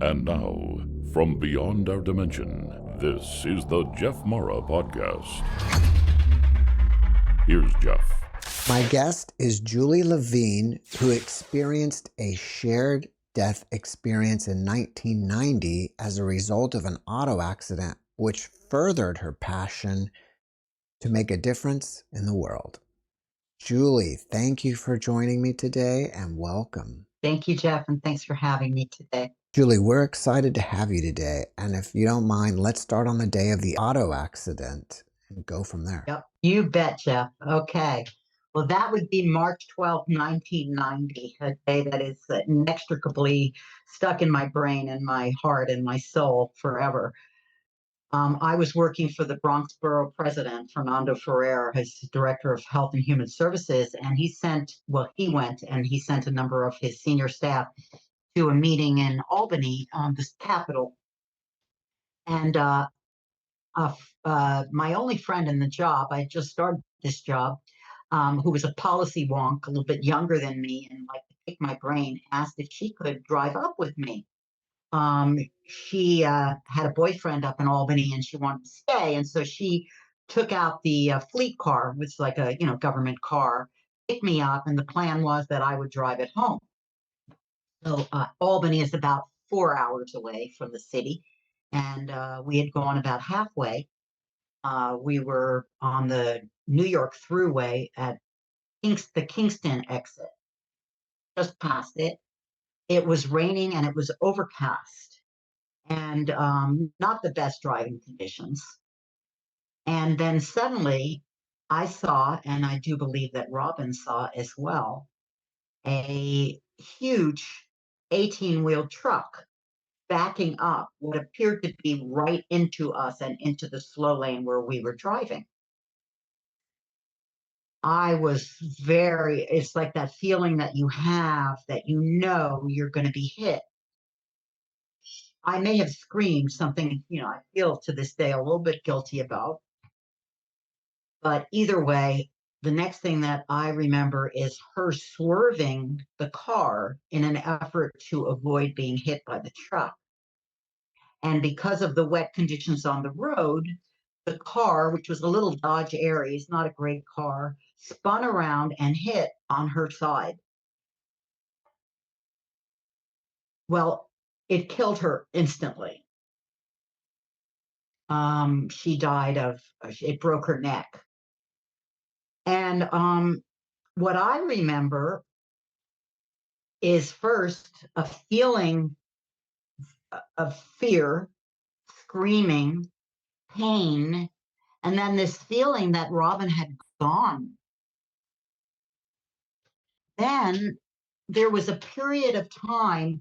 And now, from beyond our dimension, this is the JeffMara podcast. Here's Jeff. My guest is Julie Levine, who experienced a shared death experience in 1990 as a result of an auto accident, which furthered her passion to make a difference in the world. Julie, thank you for joining me today and welcome. Thank you, Jeff, and thanks for having me today. Julie, we're excited to have you today. And if you don't mind, let's start on the day of the auto accident and go from there. Yep, you bet, Jeff. Okay. Well, that would be March 12th, 1990, a day that is inextricably stuck in my brain and my heart and my soul forever. I was working for the Bronx Borough President, Fernando Ferrer, as Director of Health and Human Services, and he went and he sent a number of his senior staff to a meeting in Albany, the capital. And my only friend in the job, I just started this job, who was a policy wonk, a little bit younger than me and liked to pick my brain, asked if she could drive up with me. She had a boyfriend up in Albany and she wanted to stay. And so she took out the fleet car, which is like a government car, picked me up. And the plan was that I would drive it home. So Albany is about 4 hours away from the city. And we had gone about halfway. We were on the New York Thruway at the Kingston exit, just past it. It was raining and it was overcast and not the best driving conditions. And then suddenly I saw, and I do believe that Robin saw as well, a huge 18-wheel truck backing up what appeared to be right into us and into the slow lane where we were driving. I was it's like that feeling that you have that you're going to be hit. I may have screamed something, I feel to this day a little bit guilty about. But either way, the next thing that I remember is her swerving the car in an effort to avoid being hit by the truck. And because of the wet conditions on the road, the car, which was a little Dodge Aries, not a great car, spun around and hit on her side. Well, it killed her instantly. She died it broke her neck. And what I remember is first a feeling of fear, screaming, pain, and then this feeling that Robin had gone. Then there was a period of time,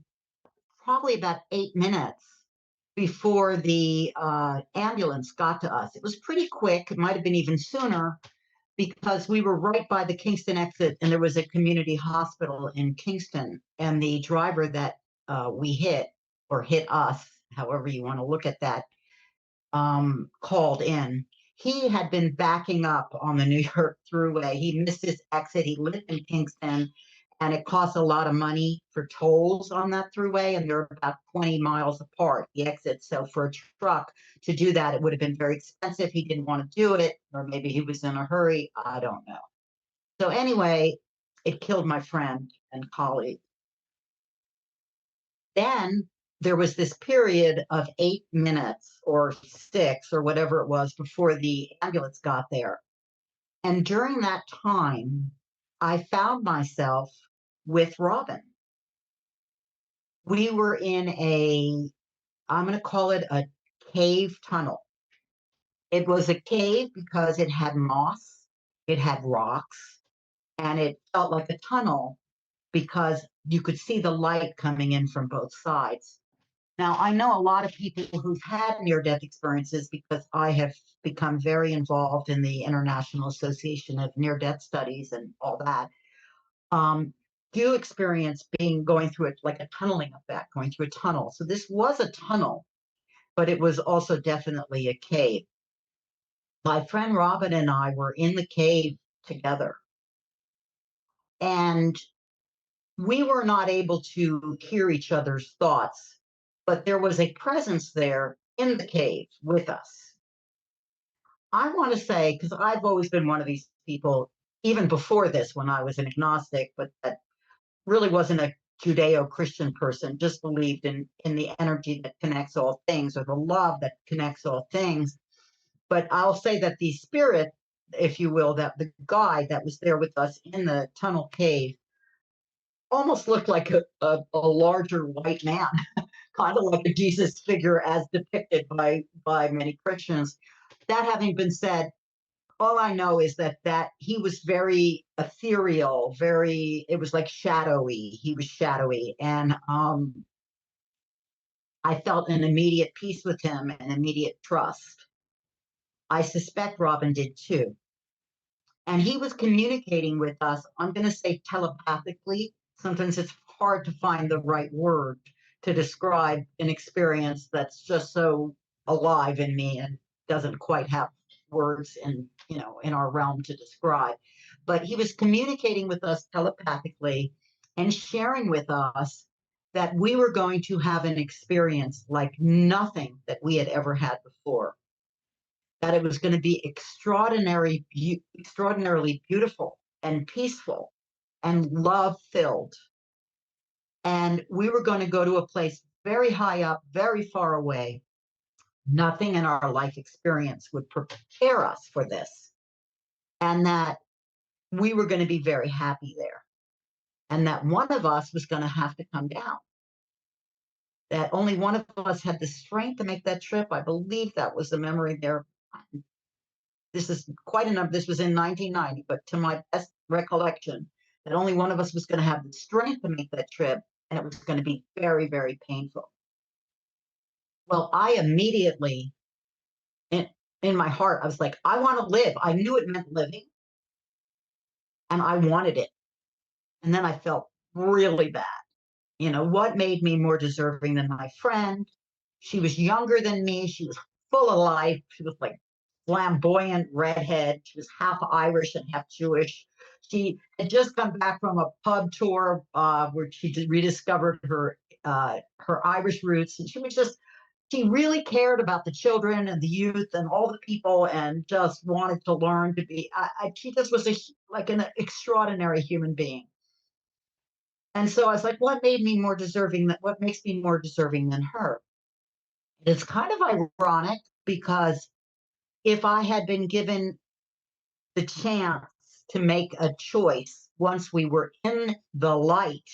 probably about 8 minutes, before the ambulance got to us. It was pretty quick. It might have been even sooner because we were right by the Kingston exit and there was a community hospital in Kingston. And the driver that we hit us, however you want to look at that, called in. He had been backing up on the New York Thruway. He missed his exit. He lived in Kingston, and it costs a lot of money for tolls on that thruway, and they're about 20 miles apart, the exits. So for a truck to do that, it would have been very expensive. He didn't want to do it, or maybe he was in a hurry. I don't know. So anyway, it killed my friend and colleague. Then there was this period of 8 minutes or 6 or whatever it was before the ambulance got there. And during that time, I found myself with Robin. We were in I'm going to call it a cave tunnel. It was a cave because it had moss, it had rocks, and it felt like a tunnel because you could see the light coming in from both sides. Now, I know a lot of people who've had near-death experiences because I have become very involved in the International Association of Near-Death Studies and all that, do experience going through it like a tunneling effect, going through a tunnel. So this was a tunnel, but it was also definitely a cave. My friend Robin and I were in the cave together. And we were not able to hear each other's thoughts, but there was a presence there in the cave with us. I want to say, because I've always been one of these people, even before this, when I was an agnostic, but that really wasn't a Judeo-Christian person, just believed in the energy that connects all things, or the love that connects all things. But I'll say that the spirit, if you will, that the guide that was there with us in the tunnel cave almost looked like a larger white man, kind of like a Jesus figure as depicted by many Christians. That having been said, all I know is that he was very ethereal, it was like shadowy. He was shadowy. And I felt an immediate peace with him and immediate trust. I suspect Robin did too. And he was communicating with us, I'm going to say telepathically. Sometimes it's hard to find the right word to describe an experience that's just so alive in me and doesn't quite have words in our realm to describe. But he was communicating with us telepathically and sharing with us that we were going to have an experience like nothing that we had ever had before, that it was going to be extraordinarily beautiful and peaceful and love filled. And we were going to go to a place very high up, very far away. Nothing in our life experience would prepare us for this. And that we were going to be very happy there. And that one of us was going to have to come down. That only one of us had the strength to make that trip. I believe that was the memory there. This is quite enough. This was in 1990, but to my best recollection, that only one of us was going to have the strength to make that trip, and it was going to be very, very painful. Well, I immediately, in my heart, I was like, I want to live. I knew it meant living, and I wanted it. And then I felt really bad. What made me more deserving than my friend? She was younger than me. She was full of life. She was like flamboyant redhead. She was half Irish and half Jewish. She had just come back from a pub tour where she rediscovered her Irish roots, and she really cared about the children and the youth and all the people, and just wanted to learn to be. She just was like an extraordinary human being. And so I was like, what makes me more deserving than her? It's kind of ironic, because if I had been given the chance to make a choice once we were in the light,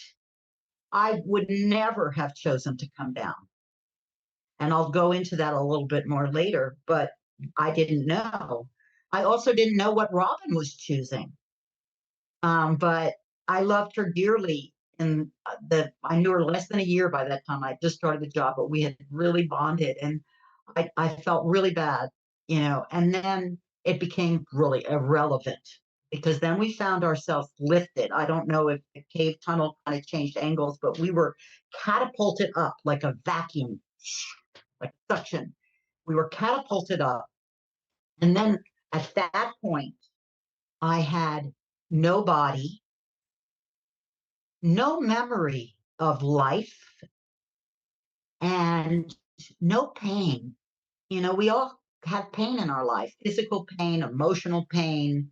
I would never have chosen to come down. And I'll go into that a little bit more later, but I didn't know. I also didn't know what Robin was choosing. But I loved her dearly. And I knew her less than a year by that time. I just started the job, but we had really bonded, and I felt really bad, and then it became really irrelevant, because then we found ourselves lifted. I don't know if the cave tunnel kind of changed angles, but we were catapulted up like a vacuum, like suction. We were catapulted up. And then at that point, I had no body, no memory of life, and no pain. We all have pain in our life, physical pain, emotional pain.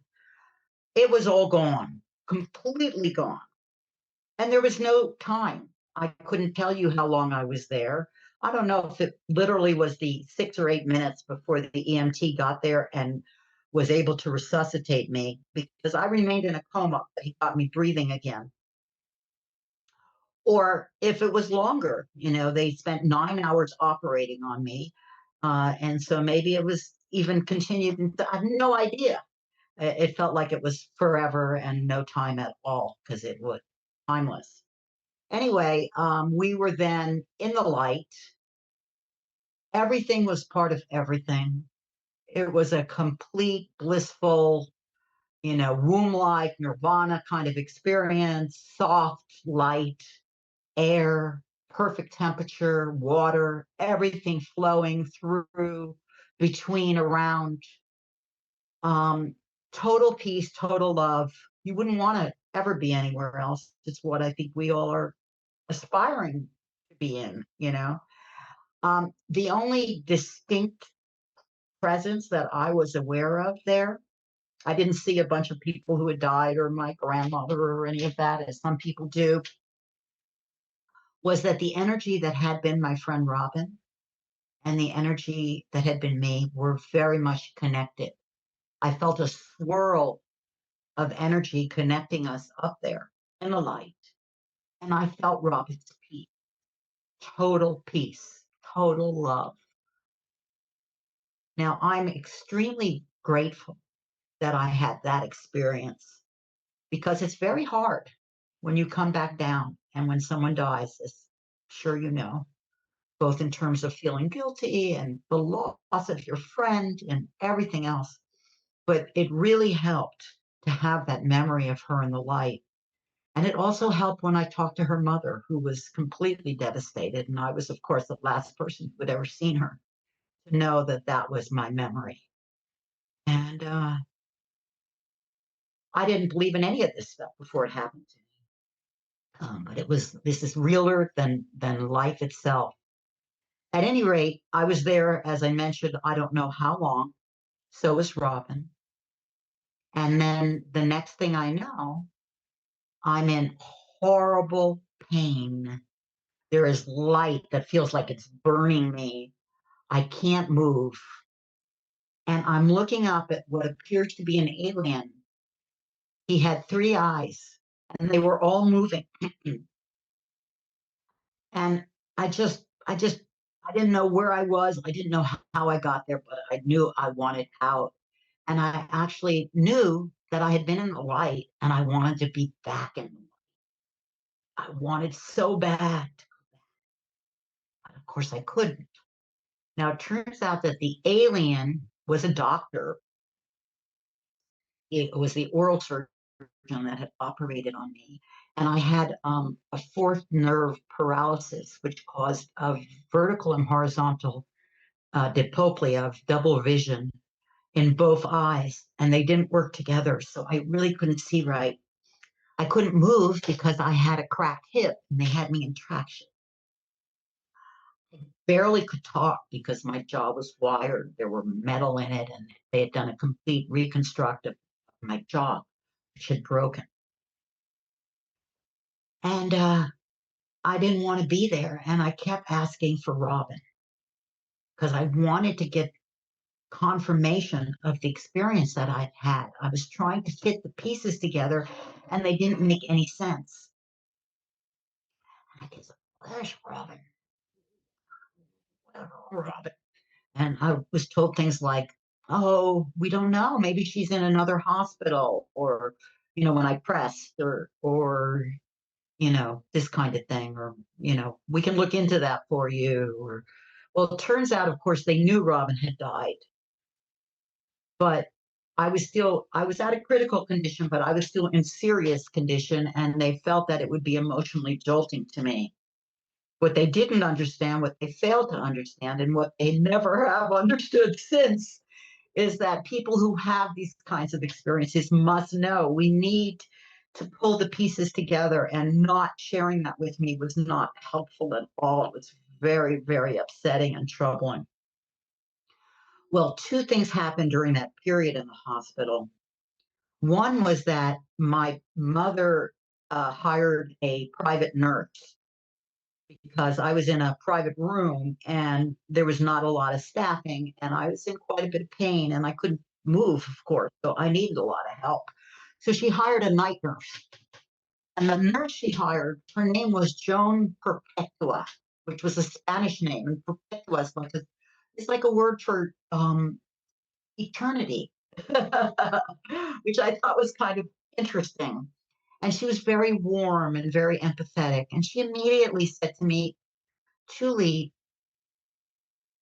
It was all gone, completely gone. And there was no time. I couldn't tell you how long I was there. I don't know if it literally was the 6 or 8 minutes before the EMT got there and was able to resuscitate me, because I remained in a coma, but he got me breathing again. Or if it was longer, they spent 9 hours operating on me. And so maybe it was even continued. I have no idea. It felt like it was forever and no time at all, because it was timeless. Anyway, we were then in the light. Everything was part of everything. It was a complete, blissful, womb-like nirvana kind of experience, soft light, air, perfect temperature, water, everything flowing through, between, around. Total peace, total love. You wouldn't want to ever be anywhere else. It's what I think we all are aspiring to be in. The only distinct presence that I was aware of there, I didn't see a bunch of people who had died or my grandmother or any of that, as some people do, was that the energy that had been my friend Robin and the energy that had been me were very much connected. I felt a swirl of energy connecting us up there in the light. And I felt Robin's peace, total peace, total love. Now, I'm extremely grateful that I had that experience because it's very hard when you come back down and when someone dies, as sure you know, both in terms of feeling guilty and the loss of your friend and everything else. But it really helped to have that memory of her in the light. And it also helped when I talked to her mother, who was completely devastated. And I was, of course, the last person who had ever seen her, to know that that was my memory. And I didn't believe in any of this stuff before it happened to me. But this is realer than life itself. At any rate, I was there, as I mentioned, I don't know how long. So was Robin. And then the next thing I know, I'm in horrible pain. There is light that feels like it's burning me. I can't move. And I'm looking up at what appears to be an alien. He had three eyes and they were all moving. And I didn't know where I was. I didn't know how I got there, but I knew I wanted out. And I actually knew that I had been in the light and I wanted to be back in the light. I wanted so bad. But of course, I couldn't. Now, it turns out that the alien was a doctor. It was the oral surgeon that had operated on me. And I had a fourth nerve paralysis, which caused a vertical and horizontal diplopia of double vision in both eyes. And they didn't work together. So I really couldn't see right. I couldn't move because I had a cracked hip and they had me in traction. I barely could talk because my jaw was wired. There were metal in it, and they had done a complete reconstruct of my jaw, which had broken. And I didn't want to be there. And I kept asking for Robin because I wanted to get confirmation of the experience that I'd had. I was trying to fit the pieces together and they didn't make any sense. And I said, where's Robin? Where's Robin? And I was told things like, oh, we don't know. Maybe she's in another hospital, or, when I pressed, or, this kind of thing, or, we can look into that for you. Or, well, it turns out, of course, they knew Robin had died, but I was at a critical condition, but I was still in serious condition, and they felt that it would be emotionally jolting to me. What they didn't understand, what they failed to understand, and what they never have understood since is that people who have these kinds of experiences must know we need to pull the pieces together, and not sharing that with me was not helpful at all. It was very, very upsetting and troubling. Well, two things happened during that period in the hospital. One was that my mother hired a private nurse because I was in a private room and there was not a lot of staffing, and I was in quite a bit of pain and I couldn't move, of course. So I needed a lot of help. So she hired a night nurse. And the nurse she hired, her name was Joan Perpetua, which was a Spanish name. And Perpetua is it's like a word for eternity, which I thought was kind of interesting. And she was very warm and very empathetic. And she immediately said to me, Julie,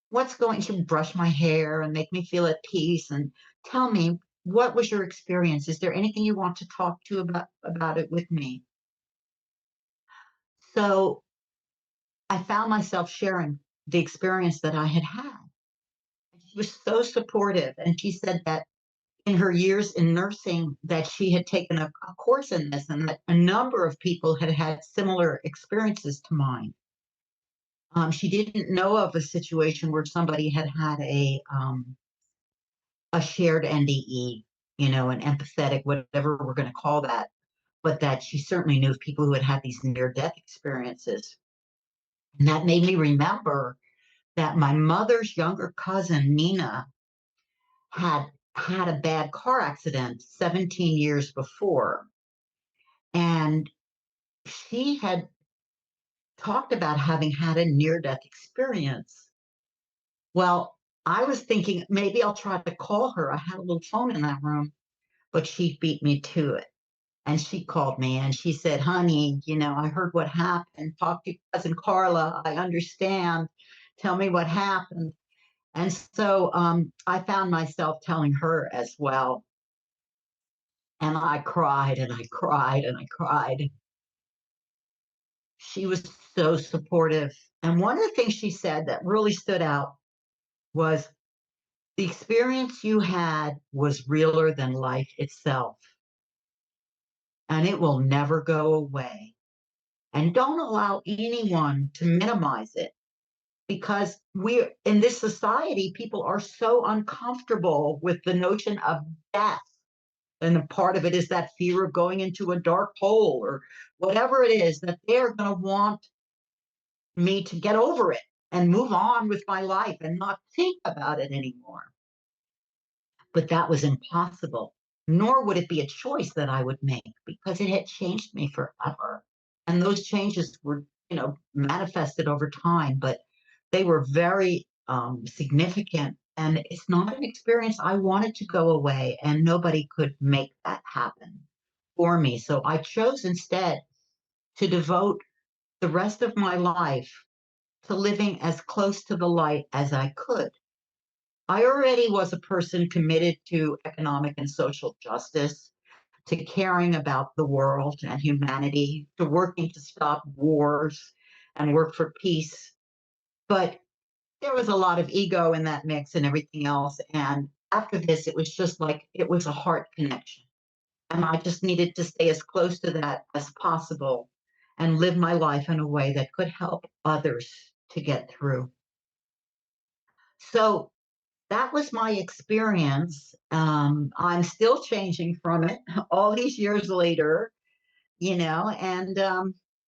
what's going to brush my hair and make me feel at peace, and tell me, what was your experience? Is there anything you want to talk to about it with me? So I found myself sharing the experience that I had had. She was so supportive, and she said that in her years in nursing that she had taken a course in this, and that a number of people had had similar experiences to mine. She didn't know of a situation where somebody had had a shared NDE, an empathetic, whatever we're going to call that, but that she certainly knew of people who had had these near death experiences. And that made me remember that my mother's younger cousin, Nina, had a bad car accident 17 years before. And she had talked about having had a near death experience. Well, I was thinking maybe I'll try to call her. I had a little phone in that room, but she beat me to it. And she called me and she said, honey, I heard what happened. Talk to your cousin Carla. I understand. Tell me what happened. And so I found myself telling her as well. And I cried and I cried and I cried. She was so supportive. And one of the things she said that really stood out was the experience you had was realer than life itself, and it will never go away. And don't allow anyone to minimize it because we're in this society, people are so uncomfortable with the notion of death. And a part of it is that fear of going into a dark hole or whatever it is that they're going to want me to get over it and move on with my life and not think about it anymore. But that was impossible, nor would it be a choice that I would make because it had changed me forever. And those changes were, manifested over time, but they were very significant. And it's not an experience I wanted to go away, and nobody could make that happen for me. So I chose instead to devote the rest of my life to living as close to the light as I could. I already was a person committed to economic and social justice, to caring about the world and humanity, to working to stop wars and work for peace. But there was a lot of ego in that mix and everything else. And after this, it was just like it was a heart connection. And I just needed to stay as close to that as possible and live my life in a way that could help others to get through. So that was my experience. I'm still changing from it all these years later, and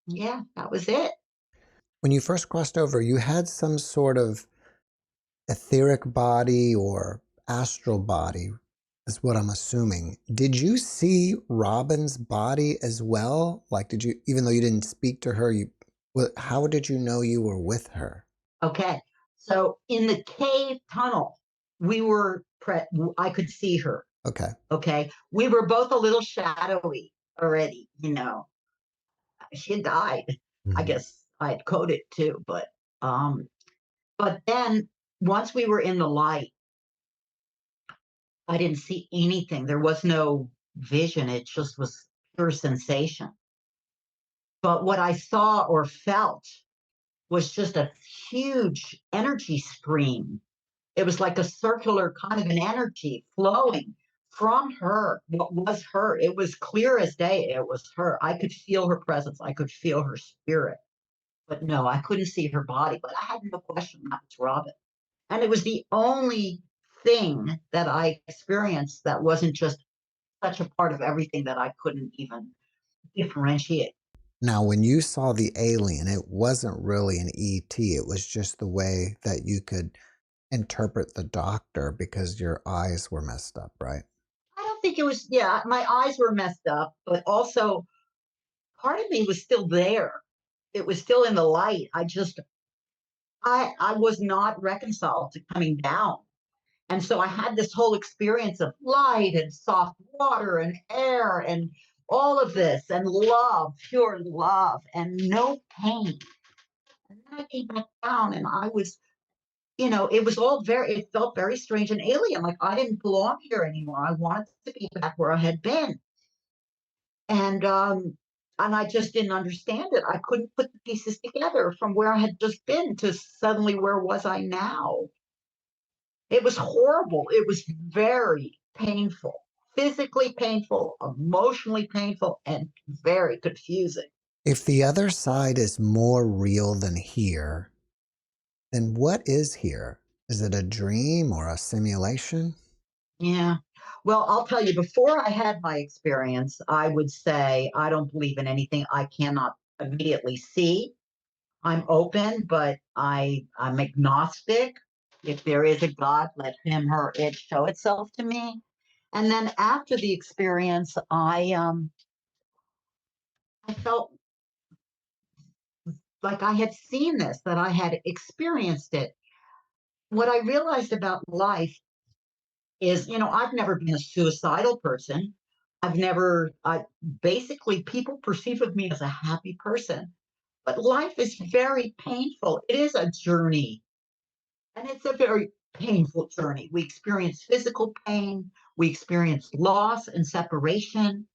yeah, that was it. When you first crossed over, you had some sort of etheric body or astral body, is what I'm assuming. Did you see Robin's body as well? Like, did you, even though you didn't speak to her, how did you know you were with her? Okay. So in the cave tunnel, I could see her. Okay. Okay. We were both a little shadowy already, She had died. I Mhm. guess I had coded too, but then once we were in the light, I didn't see anything. There was no vision. It just was pure sensation. But what I saw or felt was just a huge energy stream. It was like a circular kind of an energy flowing from her. What was her? It was clear as day. It was her. I could feel her presence. I could feel her spirit. But no, I couldn't see her body. But I had no question that was Robin. And it was the only thing that I experienced that wasn't just such a part of everything that I couldn't even differentiate. Now, when you saw the alien, it wasn't really an ET. It was just the way that you could interpret the doctor because your eyes were messed up, right? I don't think it was, yeah, my eyes were messed up, but also part of me was still there. It was still in the light. I was not reconciled to coming down. And so I had this whole experience of light and soft water and air and all of this and love, pure love and no pain. And then I came back down and I was, it was it felt very strange and alien. Like I didn't belong here anymore. I wanted to be back where I had been. And I just didn't understand it. I couldn't put the pieces together from where I had just been to suddenly where was I now? It was horrible. It was very painful, physically painful, emotionally painful, and very confusing. If the other side is more real than here, Then what is here? Is it a dream or a simulation? Yeah. Well, I'll tell you, before I had my experience, I would say I don't believe in anything I cannot immediately see. I'm open, but I'm agnostic. If there is a God, let him or it show itself to me. And then after the experience, I felt like I had seen this, that I had experienced it. What I realized about life is, I've never been a suicidal person. I basically, people perceive of me as a happy person, but life is very painful. It is a journey, and it's a very painful journey. We experience physical pain, we experience loss and separation,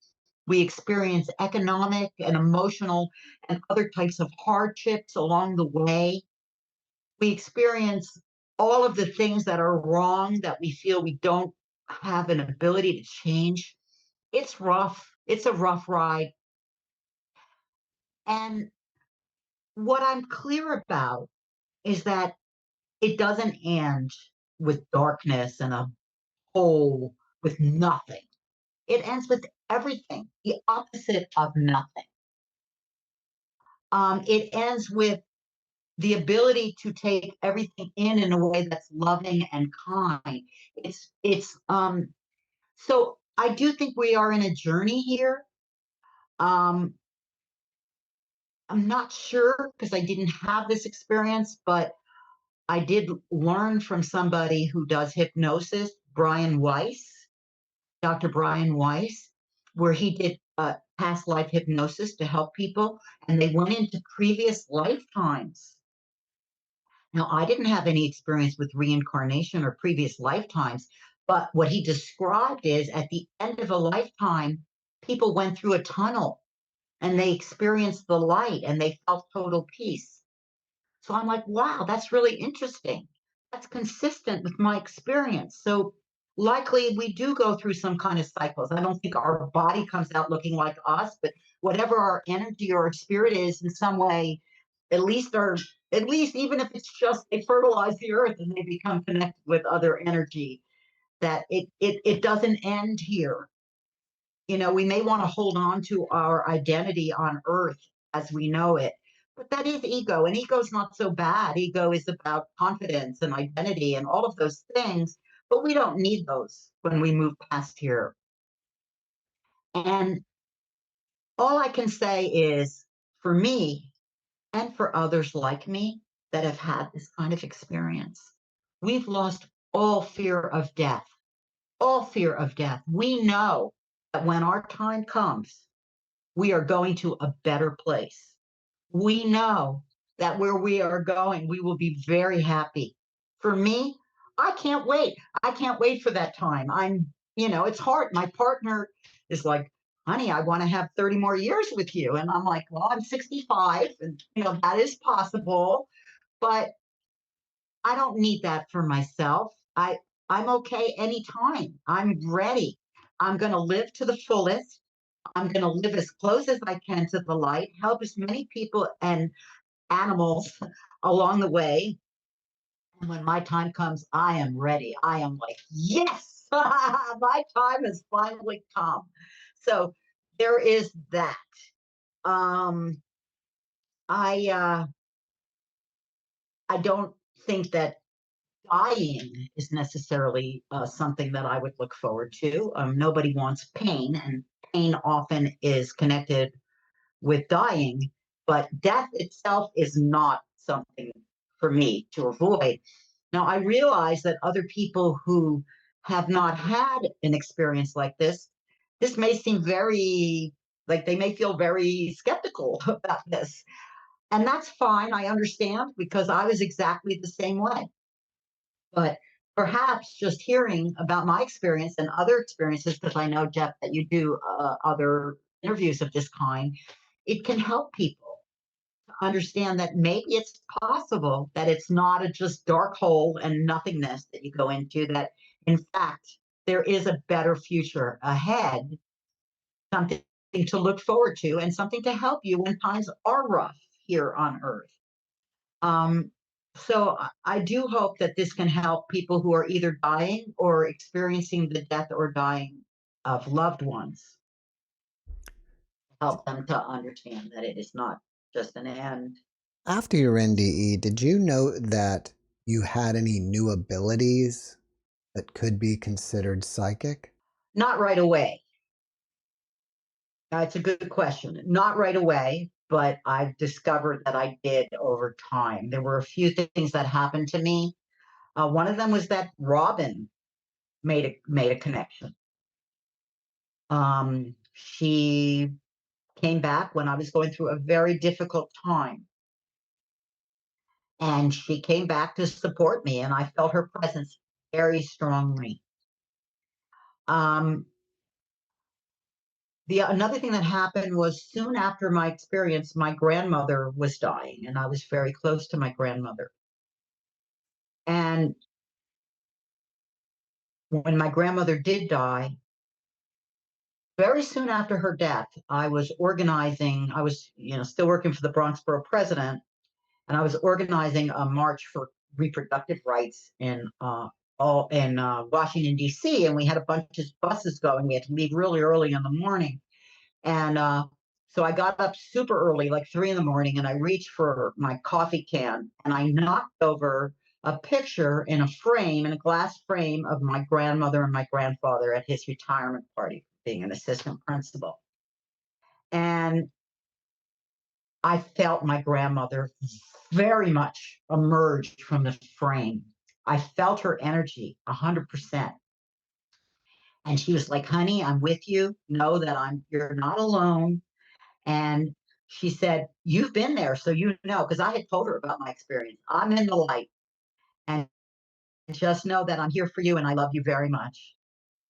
we experience economic and emotional and other types of hardships along the way. We experience all of the things that are wrong that we feel we don't have an ability to change. It's rough. It's a rough ride. And what I'm clear about is that it doesn't end with darkness and a hole with nothing. It ends with everything, the opposite of nothing. It ends with the ability to take everything in a way that's loving and kind. It's so I do think we are in a journey here. Um, I'm not sure because I didn't have this experience, but I did learn from somebody who does hypnosis, Brian Weiss, Dr. Brian Weiss, where he did past life hypnosis to help people, and they went into previous lifetimes. Now, I didn't have any experience with reincarnation or previous lifetimes, but what he described is at the end of a lifetime, people went through a tunnel and they experienced the light and they felt total peace. So I'm like, wow, that's really interesting. That's consistent with my experience. So likely we do go through some kind of cycles. I don't think our body comes out looking like us, but whatever our energy or our spirit is in some way, at least our at least even if it's just they fertilize the earth and they become connected with other energy, that it doesn't end here. We may want to hold on to our identity on earth as we know it, but that is ego, and ego's not so bad. Ego is about confidence and identity and all of those things, but we don't need those when we move past here. And all I can say is for me and for others like me that have had this kind of experience, we've lost all fear of death, all fear of death. We know that when our time comes, we are going to a better place. We know that where we are going, we will be very happy. For me, I can't wait. I can't wait for that time. It's hard. My partner is like, honey, I want to have 30 more years with you. And I'm like, well, I'm 65 and, that is possible, but I don't need that for myself. I'm okay anytime. I'm ready. I'm going to live to the fullest. I'm going to live as close as I can to the light, help as many people and animals along the way. And when my time comes, I am ready. I am like, yes, my time has finally come. So there is that. Um, I I don't think that dying is necessarily something that I would look forward to. Nobody wants pain, and pain often is connected with dying, but death itself is not something for me to avoid. Now, I realize that other people who have not had an experience like this may seem very, like they may feel very skeptical about this. And that's fine. I understand because I was exactly the same way. But perhaps just hearing about my experience and other experiences, because I know, Jeff, that you do other interviews of this kind, it can help people understand that maybe it's possible that it's not a just dark hole and nothingness that you go into, that in fact, there is a better future ahead, something to look forward to, and something to help you when times are rough here on earth. Um, So I do hope that this can help people who are either dying or experiencing the death or dying of loved ones, help them to understand that it is not just an end. After your NDE, did you know that you had any new abilities that could be considered psychic? Not right away. It's a good question. Not right away, but I've discovered that I did over time. There were a few things that happened to me. One of them was that Robin made a connection. She came back when I was going through a very difficult time, and she came back to support me, and I felt her presence very strongly. Um, the another thing that happened was soon after my experience, my grandmother was dying, and I was very close to my grandmother. And when my grandmother did die, very soon after her death, I was organizing. I was, still working for the Bronx Borough President, and I was organizing a march for reproductive rights in Washington D.C. And we had a bunch of buses going. We had to leave really early in the morning, and so I got up super early, like 3 in the morning, and I reached for my coffee can, and I knocked over a picture in a glass frame of my grandmother and my grandfather at his retirement party, being an assistant principal. And I felt my grandmother very much emerge from the frame. I felt her energy 100%. And she was like, honey, I'm with you. Know that you're not alone. And she said, you've been there, so you know, because I had told her about my experience. I'm in the light. And just know that I'm here for you and I love you very much.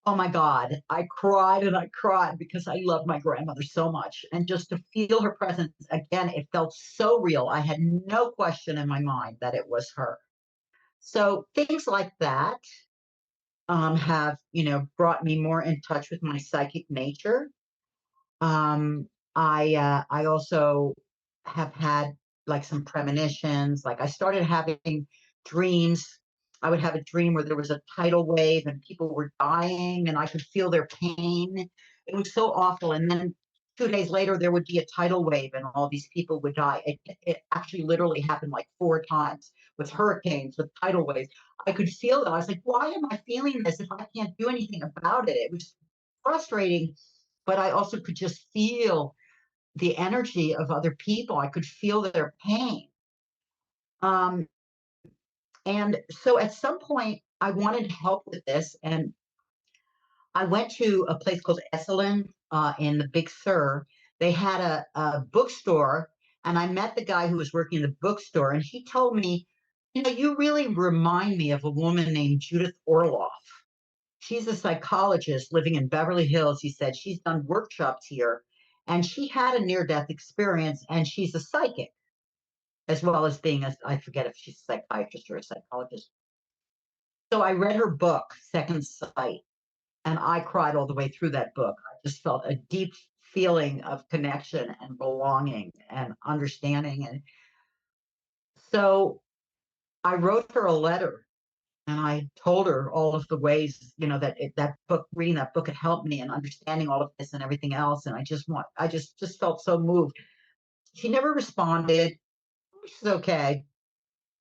Oh my God, I cried and I cried because I loved my grandmother so much. And just to feel her presence again, it felt so real. I had no question in my mind that it was her. So things like that have, brought me more in touch with my psychic nature. Um, I also have had like some premonitions. Like I started having dreams. I would have a dream where there was a tidal wave and people were dying, and I could feel their pain. It was so awful. And then 2 days later, there would be a tidal wave, and all these people would die. It actually literally happened like 4 times with hurricanes, with tidal waves. I could feel it. I was like, why am I feeling this if I can't do anything about it? It was frustrating, but I also could just feel the energy of other people. I could feel their pain. Um, and so at some point, I wanted help with this. And I went to a place called Esalen in the Big Sur. They had a bookstore, and I met the guy who was working in the bookstore. And he told me, you really remind me of a woman named Judith Orloff. She's a psychologist living in Beverly Hills. He said she's done workshops here, and she had a near-death experience, and she's a psychic as well as being I forget if she's a psychiatrist or a psychologist. So I read her book, Second Sight, and I cried all the way through that book. I just felt a deep feeling of connection and belonging and understanding. And so I wrote her a letter, and I told her all of the ways, reading that book had helped me and understanding all of this and everything else. And I just felt so moved. She never responded, which is okay.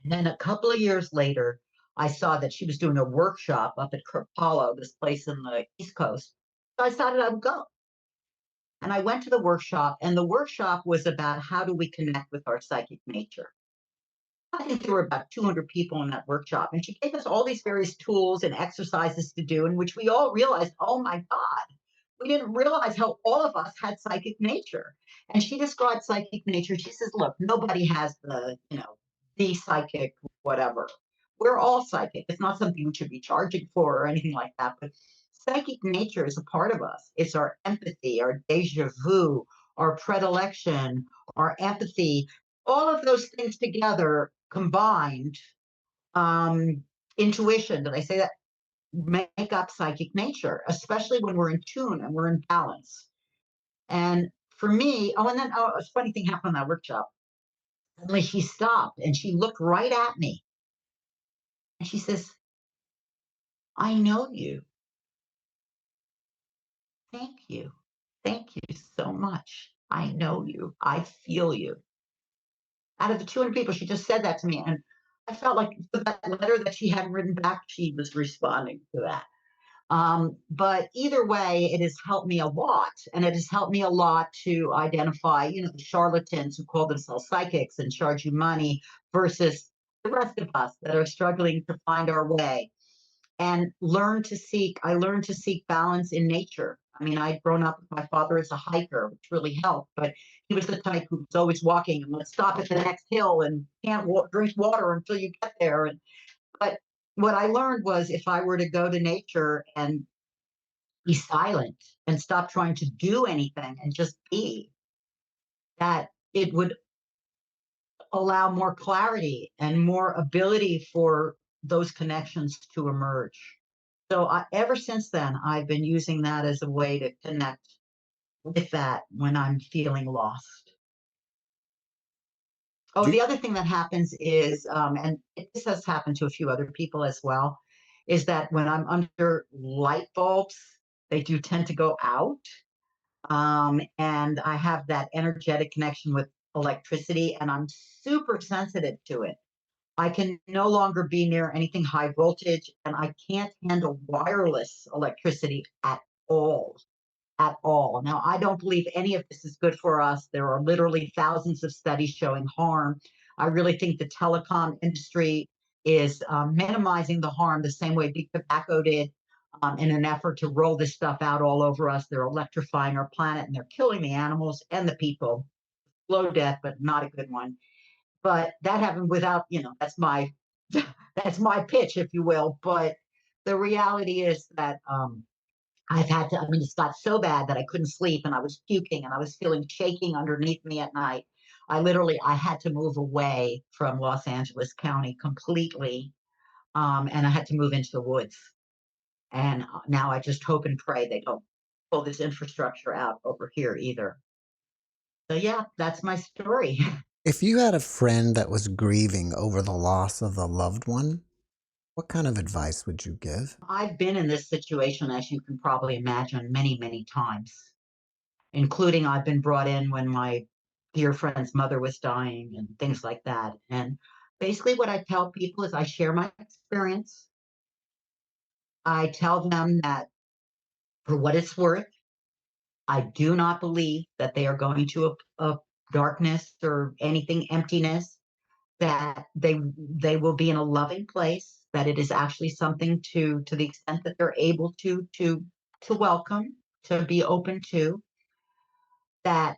And then a couple of years later, I saw that she was doing a workshop up at Kripalu, this place in the East Coast. So I decided I would go. And I went to the workshop, and the workshop was about how do we connect with our psychic nature. I think there were about 200 people in that workshop, and she gave us all these various tools and exercises to do, in which we all realized, oh my God, we didn't realize how all of us had psychic nature. And she described psychic nature. She says, look, nobody has the psychic, whatever. We're all psychic. It's not something we should be charging for or anything like that. But psychic nature is a part of us. It's our empathy, our deja vu, our predilection, our empathy, all of those things together combined, um, intuition, did I say that? Make up psychic nature, especially when we're in tune and we're in balance. And for me, a funny thing happened in that workshop. Suddenly she stopped and she looked right at me and she says, I know you. Thank you. Thank you so much. I know you. I feel you. Out of the 200 people, she just said that to me. And I felt like that letter that she hadn't written back, she was responding to that. But either way, it has helped me a lot. And it has helped me a lot to identify, the charlatans who call themselves psychics and charge you money versus the rest of us that are struggling to find our way and I learned to seek balance in nature. I mean, I'd grown up with my father as a hiker, which really helped, but he was the type who was always walking and let's stop at the next hill and can't drink water until you get there. But what I learned was if I were to go to nature and be silent and stop trying to do anything and just be, that it would allow more clarity and more ability for those connections to emerge. So ever since then, I've been using that as a way to connect with that when I'm feeling lost. Oh, Do, the other thing that happens is, this has happened to a few other people as well, is that when I'm under light bulbs, they do tend to go out. And I have that energetic connection with electricity, and I'm super sensitive to it. I can no longer be near anything high voltage, and I can't handle wireless electricity all. At all. Now, I don't believe any of this is good for us. There are literally thousands of studies showing harm. I really think the telecom industry is minimizing the harm the same way big tobacco did in an effort to roll this stuff out all over us. They're electrifying our planet and they're killing the animals and the people. Slow death, but not a good one. But that happened without, that's my that's my pitch, if you will. But the reality is that it's got so bad that I couldn't sleep and I was puking and I was feeling shaking underneath me at night. I had to move away from Los Angeles County completely. And I had to move into the woods. And now I just hope and pray they don't pull this infrastructure out over here either. So yeah, that's my story. if you had a friend that was grieving over the loss of a loved one, what kind of advice would you give? I've been in this situation, as you can probably imagine, many, many times, including I've been brought in when my dear friend's mother was dying and things like that. And basically, what I tell people is I share my experience. I tell them that for what it's worth, I do not believe that they are going to a darkness or anything emptiness, that they will be in a loving place, that it is actually something to the extent that they're able to welcome, to be open to, that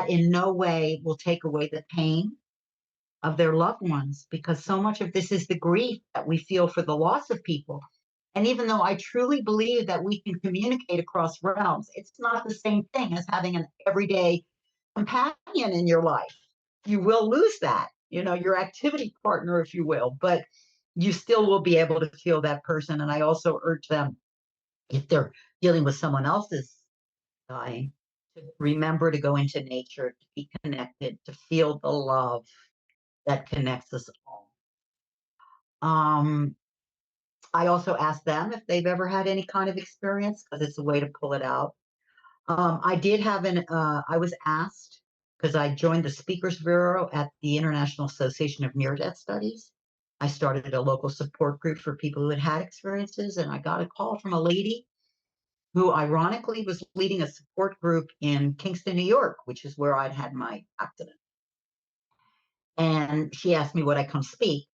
in no way will take away the pain of their loved ones, because so much of this is the grief that we feel for the loss of people. And even though I truly believe that we can communicate across realms, it's not the same thing as having an everyday companion in your life. You will lose that, your activity partner, if you will, but you still will be able to feel that person. And I also urge them, if they're dealing with someone else's dying, to remember to go into nature, to be connected, to feel the love that connects us all. I also ask them if they've ever had any kind of experience, because it's a way to pull it out. I was asked, because I joined the Speakers Bureau at the International Association of Near Death Studies. I started a local support group for people who had had experiences, and I got a call from a lady who ironically was leading a support group in Kingston, New York, which is where I'd had my accident. And she asked me would I come speak.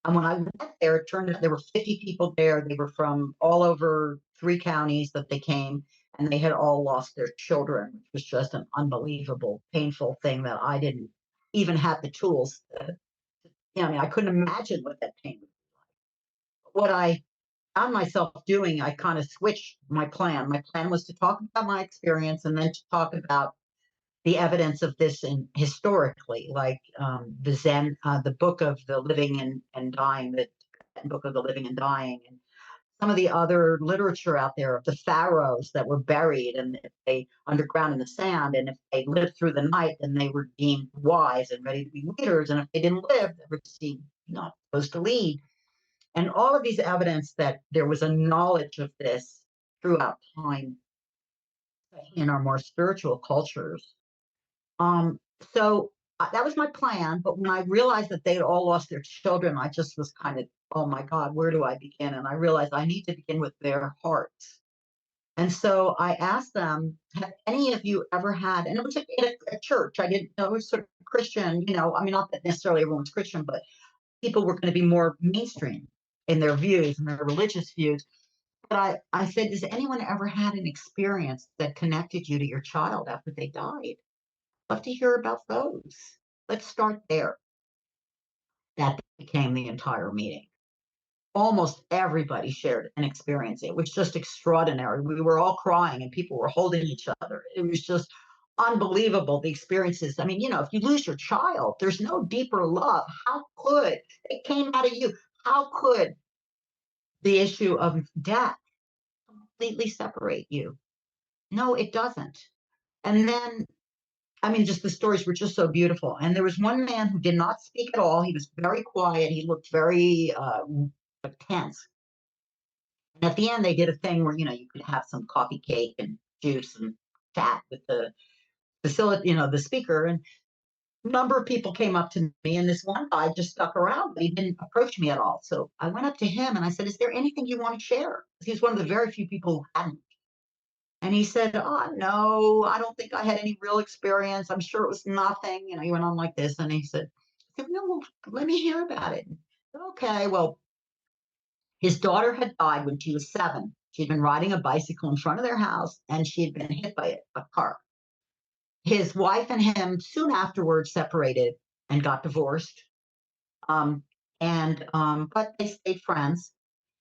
And when I went there, it turned out there were 50 people there. They were from all over 3 counties that they came, and they had all lost their children, which was just an unbelievable, painful thing that I didn't even have the tools. I couldn't imagine what that pain was. What I found myself doing, I kind of switched my plan. My plan was to talk about my experience and then to talk about the evidence of this historically, like the book of the living and dying, the book of the living and dying, and some of the other literature out there of the pharaohs that were buried and if they underground in the sand, and if they lived through the night, then they were deemed wise and ready to be leaders. And if they didn't live, they were deemed not supposed to lead. And all of these evidence that there was a knowledge of this throughout time in our more spiritual cultures. Um, so that was my plan. But when I realized that they'd all lost their children, I just was kind of, oh my God, where do I begin? And I realized I need to begin with their hearts. And so I asked them, have any of you ever had, and it was a church, I didn't know it was sort of Christian, I mean, not that necessarily everyone's Christian, but people were going to be more mainstream in their views and their religious views. But I said, has anyone ever had an experience that connected you to your child after they died? Love to hear about those. Let's start there. That became the entire meeting. Almost everybody shared an experience. It was just extraordinary. We were all crying and people were holding each other. It was just unbelievable, the experiences. I mean, if you lose your child, there's no deeper love. How could it came out of you? How could the issue of death completely separate you? No, it doesn't. And then, I mean, just the stories were just so beautiful. And there was one man who did not speak at all. He was very quiet. He looked very tense. And at the end, they did a thing where, you could have some coffee cake and juice and chat with the facility, the speaker. And a number of people came up to me, and this one guy just stuck around, but he didn't approach me at all. So I went up to him and I said, is there anything you want to share? He's one of the very few people who hadn't. And he said, oh, no, I don't think I had any real experience. I'm sure it was nothing. He went on like this. And he said, no, well, let me hear about it. Okay, well, his daughter had died when she was 7. She'd been riding a bicycle in front of their house, and she had been hit by a car. His wife and him soon afterwards separated and got divorced. But they stayed friends.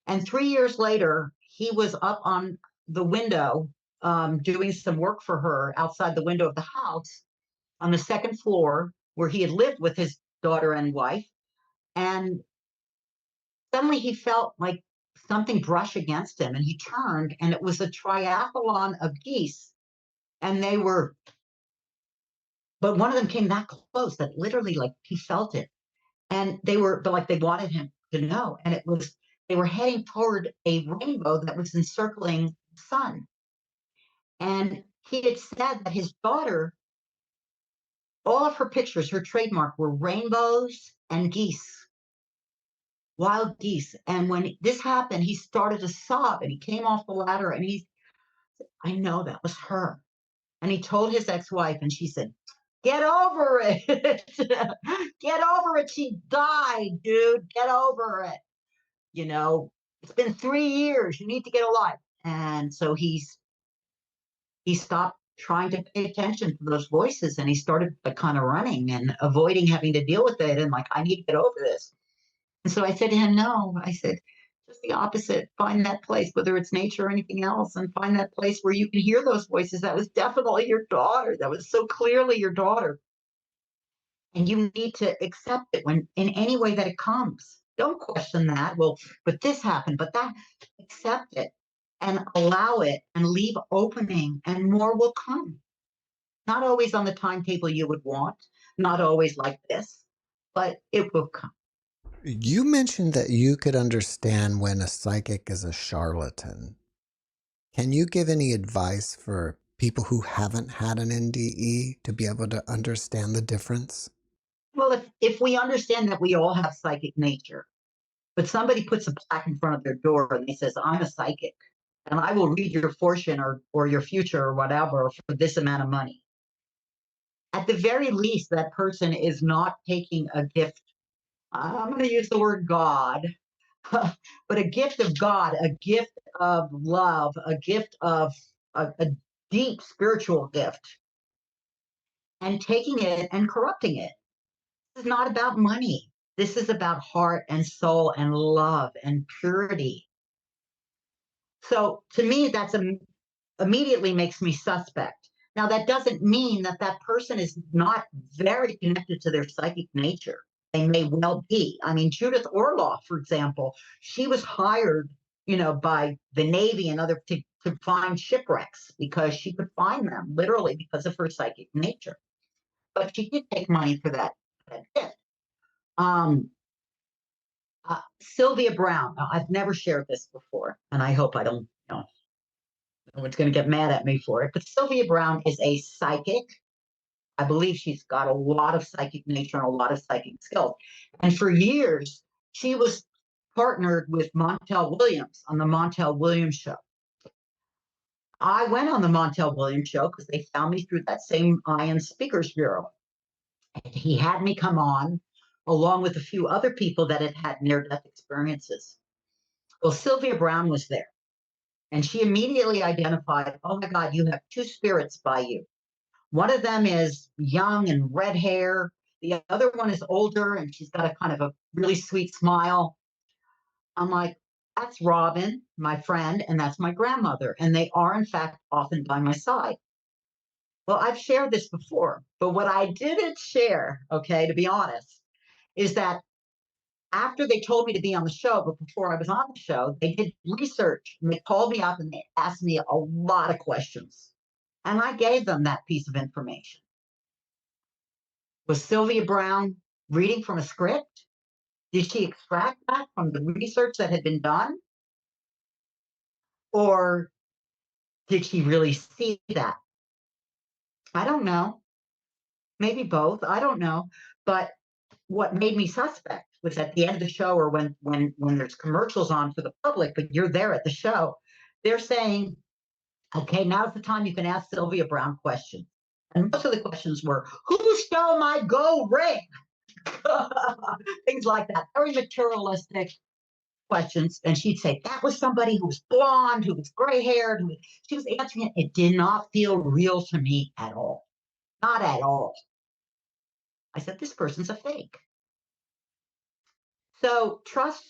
And 3 years later, he was up on the window doing some work for her outside the window of the house on the second floor where he had lived with his daughter and wife. And suddenly he felt like something brush against him, and he turned, and it was a triathlon of geese. And but one of them came that close that literally, like, he felt it. And but like they wanted him to know. And they were heading toward a rainbow that was encircling the sun. And he had said that his daughter, all of her pictures, her trademark, were rainbows and geese, wild geese. And when this happened, he started to sob, and he came off the ladder, and I know that was her. And he told his ex-wife, and she said, get over it. Get over it. She died, dude. Get over it. It's been 3 years. You need to get a life. And so he stopped trying to pay attention to those voices, and he started kind of running and avoiding having to deal with it. And like, I need to get over this. And so I said to him, no, I said, just the opposite. Find that place, whether it's nature or anything else, and find that place where you can hear those voices. That was definitely your daughter. That was so clearly your daughter. And you need to accept it when in any way that it comes. Don't question that. Well, but this happened, but that, accept it and allow it and leave opening, and more will come. Not always on the timetable you would want, not always like this, but it will come. You mentioned that you could understand when a psychic is a charlatan. Can you give any advice for people who haven't had an NDE to be able to understand the difference? Well, if we understand that we all have psychic nature, but somebody puts a plaque in front of their door and they says, I'm a psychic and I will read your fortune or your future or whatever for this amount of money. At the very least, that person is not taking a gift. I'm going to use the word God, but a gift of God, a gift of love, a gift of a deep spiritual gift, and taking it and corrupting it. This is not about money. This is about heart and soul and love and purity. So to me, that's immediately makes me suspect. Now, that doesn't mean that that person is not very connected to their psychic nature. They may well be. I mean, Judith Orloff, for example, she was hired by the Navy and other to find shipwrecks because she could find them literally because of her psychic nature. But she did take money for that gift. Sylvia Brown. Now, I've never shared this before, and I hope I don't. No one's going to get mad at me for it. But Sylvia Brown is a psychic. I believe she's got a lot of psychic nature and a lot of psychic skills. And for years, she was partnered with Montel Williams on the Montel Williams show. I went on the Montel Williams show because they found me through that same Ion Speakers Bureau. And he had me come on along with a few other people that had had near-death experiences. Well, Sylvia Brown was there, and she immediately identified, oh my God, you have two spirits by you. One of them is young and red hair. The other one is older, and she's got a kind of a really sweet smile. I'm like, that's Robin, my friend, and that's my grandmother. And they are, in fact, often by my side. Well, I've shared this before, but what I didn't share, okay, to be honest, is that after they told me to be on the show, but before I was on the show, they did research and they called me up and they asked me a lot of questions. And I gave them that piece of information. Was Sylvia Brown reading from a script? Did she extract that from the research that had been done? Or did she really see that? I don't know. Maybe both. I don't know. But what made me suspect was at the end of the show or when there's commercials on for the public, but you're there at the show, they're saying, okay, now's the time you can ask Sylvia Brown questions. And most of the questions were, who stole my gold ring? Things like that, very materialistic questions. And she'd say, that was somebody who was blonde, who was gray haired. She was answering it. It did not feel real to me at all. Not at all. I said, this person's a fake. So trust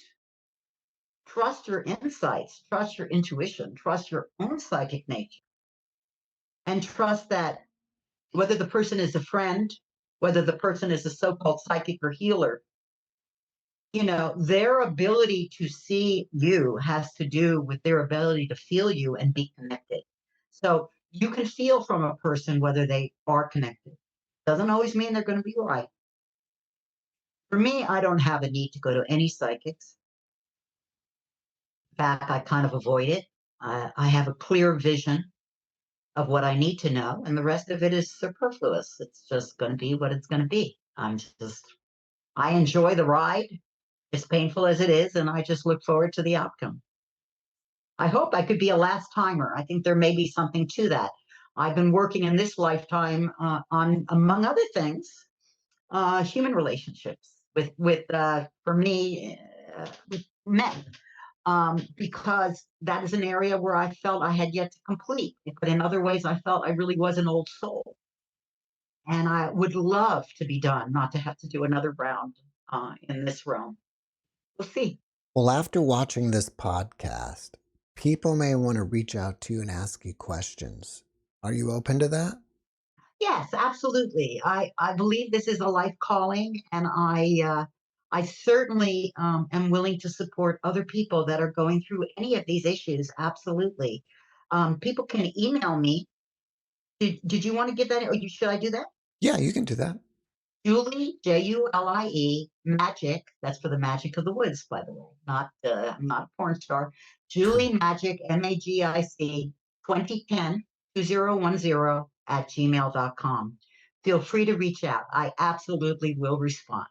your insights, trust your intuition, trust your own psychic nature, and trust that whether the person is a friend, whether the person is a so-called psychic or healer, their ability to see you has to do with their ability to feel you and be connected. So you can feel from a person whether they are connected. Doesn't always mean they're going to be right. For me, I don't have a need to go to any psychics. In fact, I kind of avoid it. I have a clear vision of what I need to know, and the rest of it is superfluous. It's just going to be what it's going to be. I enjoy the ride, as painful as it is, and I just look forward to the outcome. I hope I could be a last timer. I think there may be something to that. I've been working in this lifetime on, among other things, human relationships with for me, with men. Because that is an area where I felt I had yet to complete. But in other ways, I felt I really was an old soul. And I would love to be done, not to have to do another round in this realm. We'll see. Well, after watching this podcast, people may want to reach out to you and ask you questions. Are you open to that? Yes, absolutely. I believe this is a life calling, and I certainly am willing to support other people that are going through any of these issues. Absolutely. People can email me. Did you want to give that, or should I do that? Yeah, you can do that. Julie, Julie, Magic. That's for the magic of the woods, by the way. I'm not a porn star. Julie Magic, MAGIC 2010 2010 at gmail.com. Feel free to reach out. I absolutely will respond.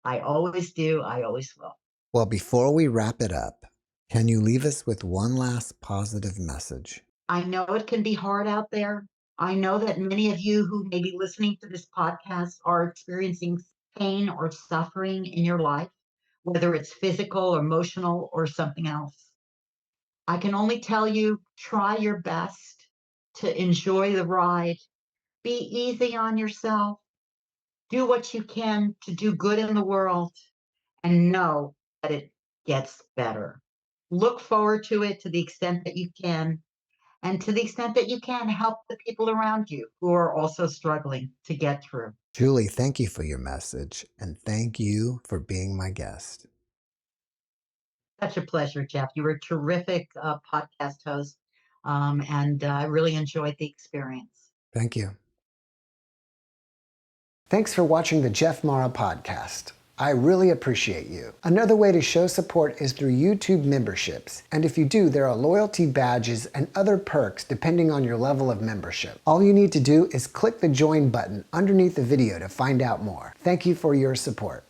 I always do. I always will. Well, before we wrap it up, can you leave us with one last positive message? I know it can be hard out there. I know that many of you who may be listening to this podcast are experiencing pain or suffering in your life, whether it's physical, emotional, or something else. I can only tell you, try your best to enjoy the ride. Be easy on yourself. Do what you can to do good in the world, and know that it gets better. Look forward to it to the extent that you can. And to the extent that you can, help the people around you who are also struggling to get through. Julie, thank you for your message, and thank you for being my guest. Such a pleasure, Jeff. You were a terrific podcast host, and I really enjoyed the experience. Thank you. Thanks for watching the JeffMara podcast. I really appreciate you. Another way to show support is through YouTube memberships. And if you do, there are loyalty badges and other perks depending on your level of membership. All you need to do is click the join button underneath the video to find out more. Thank you for your support.